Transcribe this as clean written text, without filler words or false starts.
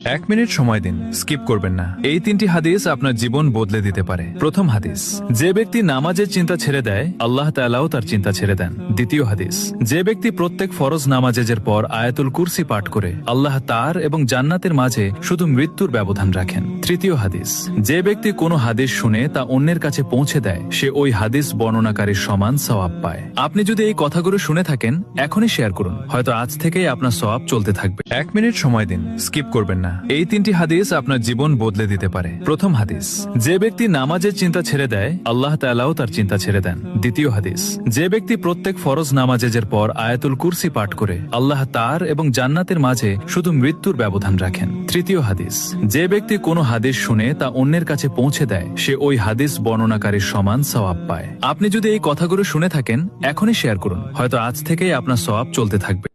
1 minute সময় দিন, skip করবেন না। এই 3টি হাদিস আপনার জীবন বদলে দিতে পারে। প্রথম হাদিস, যে ব্যক্তি নামাজের চিন্তা ছেড়ে দেয় আল্লাহ তাআলাও তার চিন্তা ছেড়ে দেন। দ্বিতীয় হাদিস, যে ব্যক্তি প্রত্যেক ফরজ নামাজের পর আয়াতুল কুরসি পাঠ করে আল্লাহ তার এবং জান্নাতের মাঝে শুধু মৃত্যুর ব্যবধান রাখেন। তৃতীয় হাদিস, যে ব্যক্তি কোনো হাদিস শুনে তা অন্যের কাছে পৌঁছে দেয় সে ওই হাদিস বর্ণনাকারীর সমান সওয়াব পায়। আপনি যদি এই কথাগুলো শুনে থাকেন এখনই শেয়ার করুন, হয়তো আজ থেকেই আপনার সওয়াব চলতে থাকবে। 1 মিনিট সময় দিন, স্কিপ করবেন না। এই 3টি হাদিস আপনার জীবন বদলে দিতে পারে। প্রথম হাদিস, যে ব্যক্তি নামাজের চিন্তা ছেড়ে দেয় আল্লাহ তাআলাও তার চিন্তা ছেড়ে দেন। দ্বিতীয় হাদিস, যে ব্যক্তি প্রত্যেক ফরজ নামাজের পর আয়াতুল কুরসি পাঠ করে আল্লাহ তার এবং জান্নাতের মাঝে শুধু মৃত্যুর ব্যবধান রাখেন। তৃতীয় হাদিস, যে ব্যক্তি কোনো হাদিস শুনে তা অন্যের কাছে পৌঁছে দেয় সে ওই হাদিস বর্ণনাকারীর সমান সওয়াব পায়। আপনি যদি এই কথাগুলো শুনে থাকেন এখনই শেয়ার করুন, হয়তো আজ থেকেই আপনার সওয়াব চলতে থাকবে।